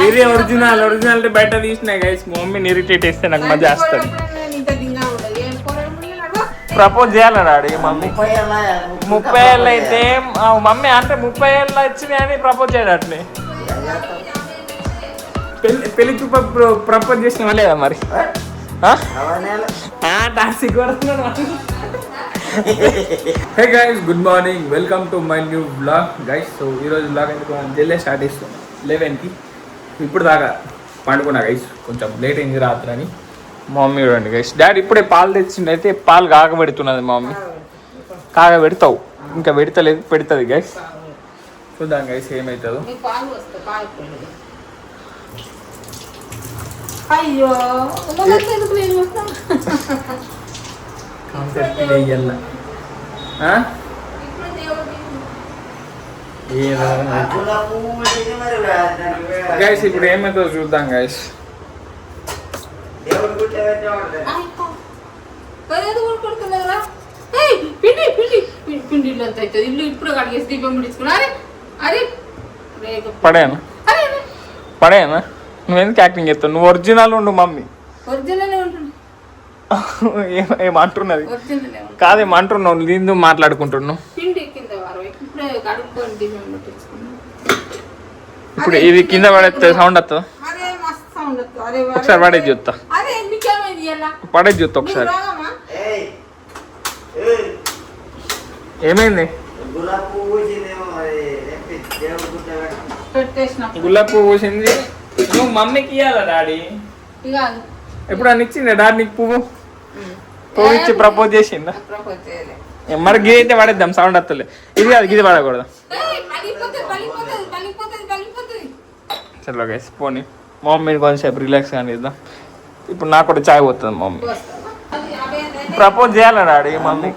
ఇది ఒరిజినాలిటీ బయట తీసినాయి గైస్. మా మమ్మీని ఇరిటేట్ చేస్తే నాకు మజా వస్తుంది. ప్రపోజ్ చేయాలి డాడీ మమ్మీ. 30 ఏళ్ళు అయితే మమ్మీ అంటే 30 ఏళ్ళు వచ్చినాయి అని ప్రపోజ్ చేయడు అట్లే. పెళ్లికి ప్రపోజ్ చేసిన లేదా మరి? Hey guys, good morning, welcome to my new blog guys. So ఈరోజు బ్లాగ్ ఎందుకు జల్దీ స్టార్ట్ చేస్తాం 11కి. ఇప్పుడు దాకా పండుకున్నా గైస్, కొంచెం లేట్ అయింది రాత్రి అని. మా మమ్మీ చూడండి గైస్, డాడీ ఇప్పుడే పాలు తెచ్చిండు. అయితే పాలు కాగబెడుతున్నది మా మమ్మీ. కాగబెడతావు ఇంకా పెడతలేదు, పెడుతుంది గైస్. చూద్దాం గైస్ ఏమవుతుందో. అయ్యో గైస్ ఇప్పుడు ఏమైతుందో చూద్దాం గైస్. పడేనా పడేనా? నువ్వెందుకు యాక్టింగ్ చేస్తావు? నువ్వు ఒరిజినల్ ఉండు మమ్మీ. ఏమంటున్నది కాదేమంటున్నావు? దీని మాట్లాడుకుంటున్నావు. ఇప్పుడు ఇది కింద పడేస్తే సౌండ్ వస్తుందా? ఒకసారి పడేది చూస్తా, పడేది చూస్తా ఒకసారి. ఏమైంది? గులాబీ పువ్వు పూసింది. నువ్వు మమ్మీకి ఇవ్వాలా డాడీ? ఎప్పుడు అని ఇచ్చిందా డాడీ నీకు పువ్వు? పువ్వు ఇచ్చి ప్రపోజ్ చేసిందా? మరి గిది అయితే పడేద్దాం, సౌండ్ వస్తలే. ఇది కాదు, గిది పడకూడదు. చలో గైస్ పోనీ, మా మమ్మీని కొంచెంసేపు రిలాక్స్ కానీ ఇద్దాం. ఇప్పుడు నాకు కూడా చాయ్ పోతుంది. మా మమ్మీ ప్రపోజ్ చేయాలి డాడీ మమ్మీ.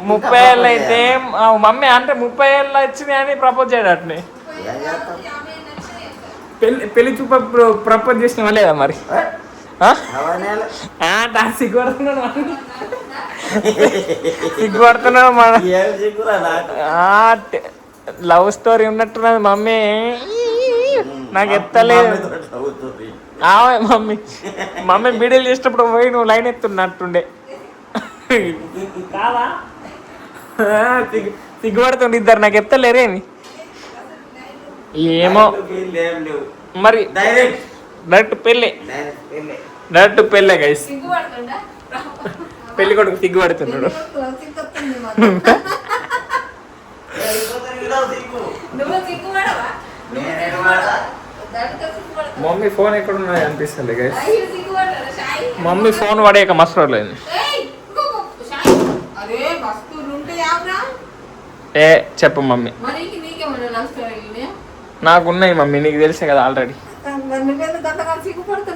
30 ఏళ్ళు అయితే మమ్మీ అంటే 30 ఏళ్ళు వచ్చినాయి అని ప్రపోజ్ చేయడు అట్నే. పెళ్లి ప్రపోజ్ చేసిన లేదా మరి? సిగ్గుపడుతున్నాడు మన లవ్ స్టోరీ ఉన్నట్టున్నది మమ్మీ. నాకు ఎత్తలేదు మమ్మీ. మమ్మీ వీడియోలు చేసేటప్పుడు పోయి నువ్వు లైన్ ఎత్తున్నట్టుండే. సిగ్గుపడుతుండే ఇద్దరు, నాకు ఎత్తలేరేమి. ఏమో మరి డైరెక్ట్ పెళ్ళి, డైరెక్ట్ పెళ్ళే గైస్. పెళ్లి కొడుకు సిగ్గుపడుతున్నాడు. మమ్మీ ఫోన్ ఎక్కడ ఉన్నది అనిపిస్తుంది గైస్. మమ్మీ ఫోన్ పడేయక మస్తు లేదు. ఏ చెప్పు మమ్మీ. నాకున్నాయి మమ్మీ, నీకు తెలిసే కదా ఆల్రెడీ.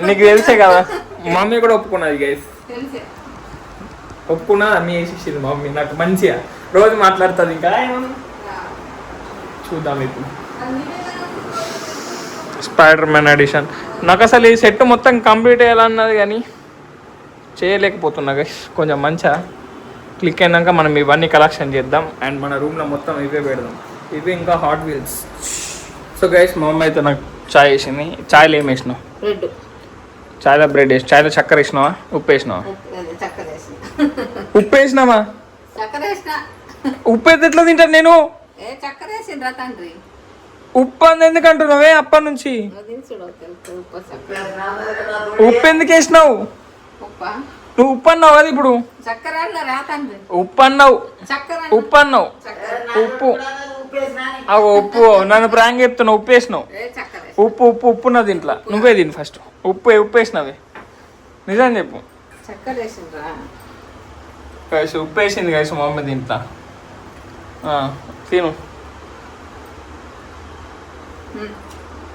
నీకు తెలిసే కదా. మమ్మీ కూడా ఒప్పుకున్నది గైస్, ఒప్పుకున్నా అన్నీ వేసేసింది మమ్మీ. నాకు మంచిగా రోజు మాట్లాడుతుంది. ఇంకా చూద్దాం ఇప్పుడు స్పైడర్ మ్యాన్ ఎడిషన్. నాకు అసలు ఈ సెట్ మొత్తం కంప్లీట్ చేయాలన్నది కానీ చేయలేకపోతున్నా గైస్. కొంచెం మంచిగా క్లిక్ అయినాక మనం ఇవన్నీ కలెక్షన్ చేద్దాం. అండ్ మన రూమ్లో మొత్తం ఇవే పెడదాం. ఇవి ఇంకా హాట్ వీల్స్. సో గైస్ మా మమ్మీ అయితే నాకు చాయ్ వేసింది. చాయ్లో ఏం వేసినావు? చాయ్లో బ్రెడ్ వేసి, చాయ్లో చక్కెర వేసినావా ఉప్పు వేసినావా? ఉప్పు వేసినామా? ఉప్పు అయితే ఎట్లా తింటాను నేను? ఉప్పు అంది ఎందుకు అంటున్నావే అప్పటి నుంచి? ఉప్పు ఎందుకు వేసినావు? నువ్వు ఉప్పు అన్నావు కదా ఇప్పుడు. ఉప్పు అన్నావు, ఉప్పు అన్నావు. ఉప్పు ఉప్పు నన్ను ప్రాంక్ చెప్తున్నావు. ఉప్పు వేసినావు. ఉప్పు ఉప్పు ఉప్పు ఉన్నది దీంట్లో. నువ్వే తిని ఫస్ట్. ఉప్పు ఉప్పు వేసినవి నిజం చెప్పు. కలిసి ఉప్పు వేసింది కలిసి మా మమ్మీ దీంట్లో. తిను.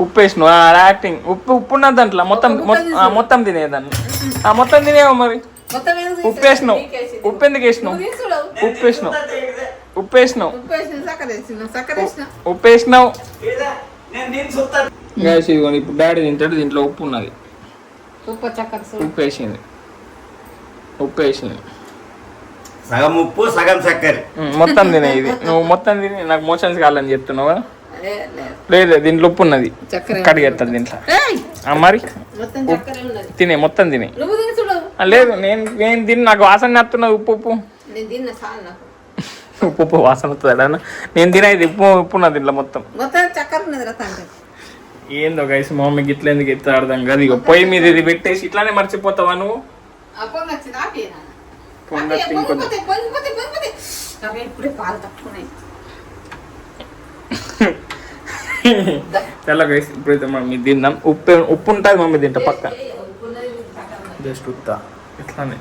ఉప్పు వేసినావు యాక్టింగ్. ఉప్పు ఉప్పు ఉన్నది దాంట్లో. మొత్తం తినేదాన్ని. మొత్తం తినేవా మరి? ఉప్పు వేసినావు. ఉప్పు ఎందుకు వేసినావు? ఉప్పు వేసినావు. ఉప్పు వేసినావు. ఉప్పు వేసినావు. ఇప్పుడు డాడీ తింటాడు. దీంట్లో ఉప్పు ఉన్నది. ఉప్పు వేసింది. ఉప్పు వేసింది. సగం ఉప్పు సగం చక్కెర. మొత్తం తినే ఇది నువ్వు మొత్తం తిని నాకు మోషన్స్ కావాలని చెప్తున్నావు కదా. లేదు దీంట్లో ఉప్పు ఉన్నది కడిగేస్తుంది దీంట్లో మరి తినే మొత్తం తినే. లేదు నేను తిని నాకు వాసన వస్తున్నది ఉప్పు ఉప్పు ఉప్పు ఉప్పు వాసన వస్తుంది. నేను తినేది ఉప్పు ఉప్పు ఉన్నది దీంట్లో మొత్తం. ఏందో గైస్ మా మమ్మీకి ఇట్లా ఎందుకు ఎత్తా అర్థం కాదు. ఇక పొయ్యి మీద ఇది పెట్టేసి ఇట్లానే మర్చిపోతావా నువ్వు? చాలా గైస్ ఇప్పుడైతే మమ్మీ తిందాం. ఉప్పు ఉంటుంది మమ్మీ తింటా పక్క జస్ట్ ఉత్తా ఇట్లానే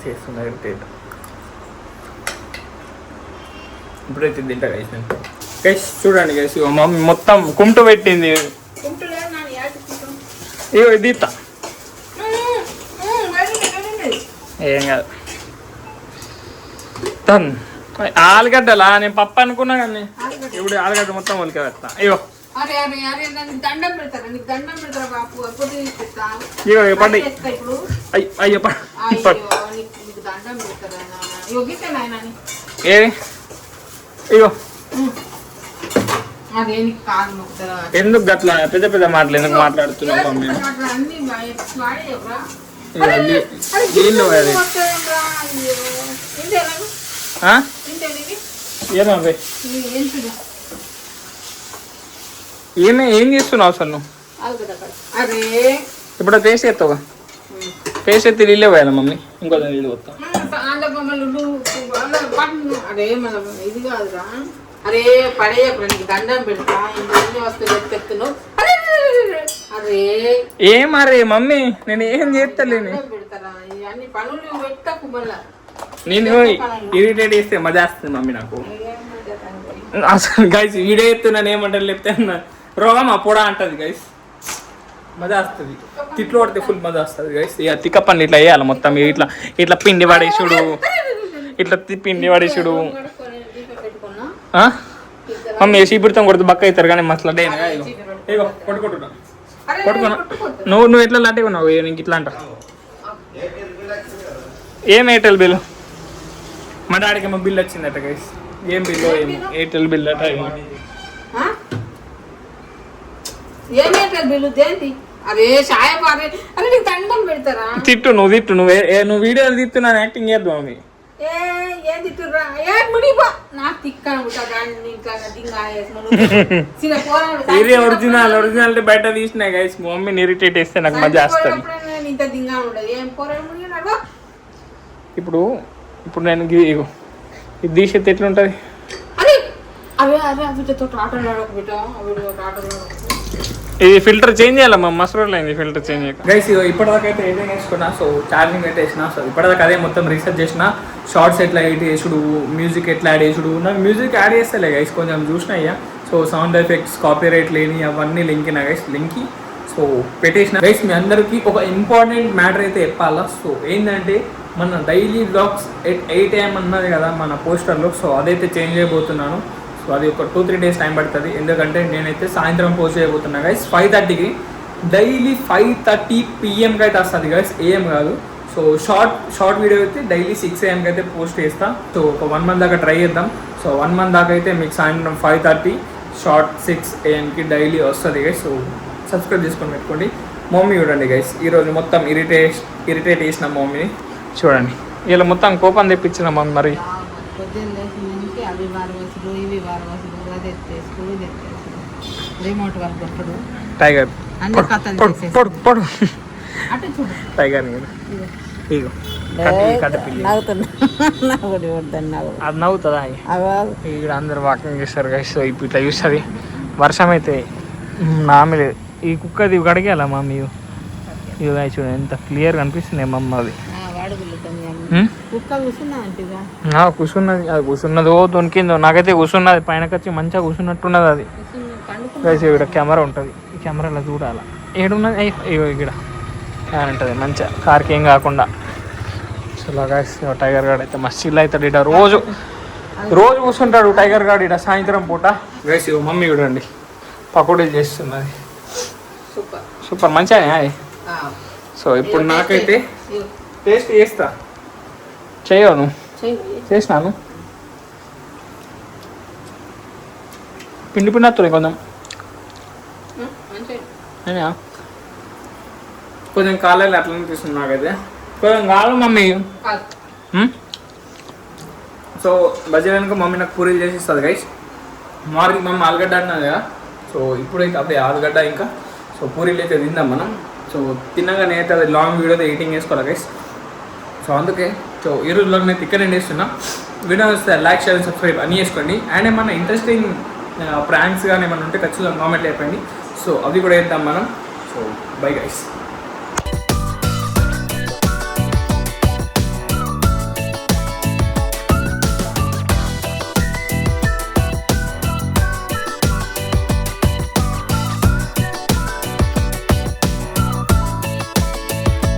చేస్తున్నా ఇరిటేట్. ఇప్పుడైతే తింటా గైస్ నేను. గైస్ చూడండి గైస్ మమ్మీ మొత్తం కుంటు పెట్టింది. ఇగో ఇది ఇస్తా ఏం కాదు. తను ఆలుగడ్డలా నేను పప్పు అనుకున్నా కానీ ఇప్పుడు ఆలుగడ్డ మొత్తం ఒలికే పెడతా. ఇగో ఇగో పడి అయ్యో ఏది ఇగో ఎందుకు గట్లా పెద్ద పెద్ద మాటలు ఎందుకు మాట్లాడుతున్నావు మమ్మీ? ఏం చేస్తున్నావు అసలు నువ్వు? ఇప్పుడు పేస్ట్ ఎత్తావుగా, పేస్ట్ ఎత్తి నీళ్ళే పోయాలి మమ్మీ. ఇంకో నీళ్ళు పోతా. అరే పడేయప్పుడు నీకు దండం పెడతా. అరే ఏం అరే మమ్మీ నేను ఏం చేస్తలేను. పెడతారా అన్ని పనులు పెట్టకు మళ్ళా. నేను ఇరిటేట్ చేస్తే మజా వస్తుంది మమ్మీ నాకు. అసలు గైస్ వీడియో ఎత్తున్నాను ఏమంటారు లేకపోతే రోగమా పొడా అంటది గైస్. మజా వస్తుంది తిట్లు పడితే ఫుల్ మజా వస్తుంది గైస్. ఇక తిక్క పనులు ఇట్లా వేయాలి మొత్తం. ఇట్లా ఇట్లా పిండి పడేసుడు, ఇట్లా పిండి పడేసుడు. మమ్మీ చీపురుతో కొడుతూ బక్క అవుతారు కానీ మసలు అడ్డైనా ఇగో కొట్టుకుంటున్నా కొట్టుకున్నా. నువ్వు ఎట్లా లాంటి ఉన్నావు నీకు ఇట్లా అంట. ఏం ఎయిర్టెల్ బిల్లు? మా డాడీకి ఏమో బిల్ వచ్చిందట గైస్. ఏం బిల్లు? ఎయిర్టెల్ బిల్ అట. తిట్టు నువ్వు తిట్టు నువ్వు వీడియోలు తిట్టు నన్ను యాక్టింగ్ చేద్దు మమ్మీ. ఇది ఒరిజినాలిటీ బయట తీసినా గైస్. మమ్మీని ఇరిటేట్ చేస్తే నాకు మజా వస్తుంది. ఇప్పుడు నేను ఇది తీసేది ఎట్లుంటది? ఇది ఫిల్టర్ చేంజ్ చేయాలమ్మా. మసూరలో అయింది ఫిల్టర్ చేంజ్ చేయాలి గైస్. ఇప్పటిదాకా అయితే ఎడిటింగ్ వేసుకున్నా. సో ఛార్జింగ్ పెట్టేసిన. సో ఇప్పటిదాకా అదే మొత్తం రీసెర్చ్ చేసిన. షార్ట్స్ ఎట్లా ఎడిట్ చేసుడు, మ్యూజిక్ ఎట్లా యాడ్ చేసుడు. నాకు మ్యూజిక్ యాడ్ చేస్తలే గైస్, కొంచెం చూసిన అయ్యా. సో సౌండ్ ఎఫెక్ట్స్, కాపీరైట్ లేని అవన్నీ లింకిన గైస్. లింకి సో పెట్టేసిన గైస్. మీ అందరికీ ఒక ఇంపార్టెంట్ మ్యాటర్ అయితే చెప్పాలా. సో ఏంటంటే మన డైలీ బ్లాగ్స్ 8 AM అన్నది కదా మన పోస్టర్లో. సో అదైతే చేంజ్ చేయబోతున్నాను. సో అది ఒక 2-3 days టైం పడుతుంది. ఎందుకంటే నేనైతే సాయంత్రం పోస్ట్ చేయబోతున్నా గైస్ 5:30కి. డైలీ 5:30 PM అయితే వస్తుంది గైస్, AM కాదు. సో షార్ట్ వీడియో అయితే డైలీ 6 AM అయితే పోస్ట్ చేస్తా. సో ఒక 1 month దాకా ట్రై చేద్దాం. సో 1 month దాకా అయితే మీకు సాయంత్రం 5:30, షార్ట్ 6 AM డైలీ వస్తుంది గైస్. సో సబ్స్క్రైబ్ చేసుకొని పెట్టుకోండి. మమ్మీ చూడండి గైస్, ఈరోజు మొత్తం ఇరిటేట్ చేసిన మమ్మీని చూడండి. ఇలా మొత్తం కోపం తెప్పించిన మమ్మీ. మరి టైగర్ టైగర్ ఇగో అది నవ్వుతుందా? ఇక్కడ అందరు వాకింగ్ చేస్తారు గైస్. సో ఇప్పుడు ఇట్లా చూస్తుంది. వర్షం అయితే నామే ఈ కుక్కది కడిగేయాల మమ్మీ. ఇవి చూడండి ఎంత క్లియర్ కనిపిస్తుంది మమ్మ. అది కూర్చున్నది, అది కూర్చున్నదో దొనికిందో నాకైతే కూర్చున్నది. పైనకి వచ్చి మంచిగా కూర్చున్నట్టున్నది అది గైస్. ఇక్కడ కెమెరా ఉంటుంది, ఈ కెమెరాలో చూడాలి ఏడున్నది. ఇక్కడ ఫ్యాన్ ఉంటుంది మంచిగా, కార్కి ఏం కాకుండా. సో గైస్ టైగర్ గార్డ్ అయితే మస్తు చిల్ అవుతాడు. ఇట రోజు కూర్చుంటాడు టైగర్ గార్డ్ ఇట సాయంత్రం పూట గైస్. మమ్మీ చూడండి పకోడీలు చేస్తున్నది. సూపర్ మంచిగా. సో ఇప్పుడు నాకైతే టేస్ట్ చేస్తా. చేయవు నువ్వు? చేసినాను పిండి పిండి వస్తుంది కొంచెం అయినా కొంచెం కాలేదు అట్లా అనిపిస్తుంది నాకైతే కొంచెం కావాలి మమ్మీ సో బజ్జీ వెనుక మమ్మీ నాకు పూరీలు చేసి ఇస్తుంది గైస్ మార్నింగ్ మమ్మీ ఆలుగడ్డ అన్నది కదా సో ఇప్పుడైతే అప్పుడే ఆలుగడ్డ ఇంకా సో పూరీలు అయితే తిందాం మనం సో తిన్నగానే అయితే అది లాంగ్ వీడియో ఎడిటింగ్ చేసుకోవాలి గైస్ సో అందుకే సో ఈ రోజులో నేను ఇక్కడ ఎండ్ చేస్తున్నా వీడియో వస్తే లైక్ షేర్ సబ్స్క్రైబ్ అన్నీ చేసుకోండి అండ్ ఏమన్నా ఇంట్రెస్టింగ్ ప్రాంక్స్ కానీ ఏమన్నా ఉంటే ఖచ్చితంగా కామెంట్ అయిపోయింది సో అవి కూడా వేద్దాం మనం సో బై గైస్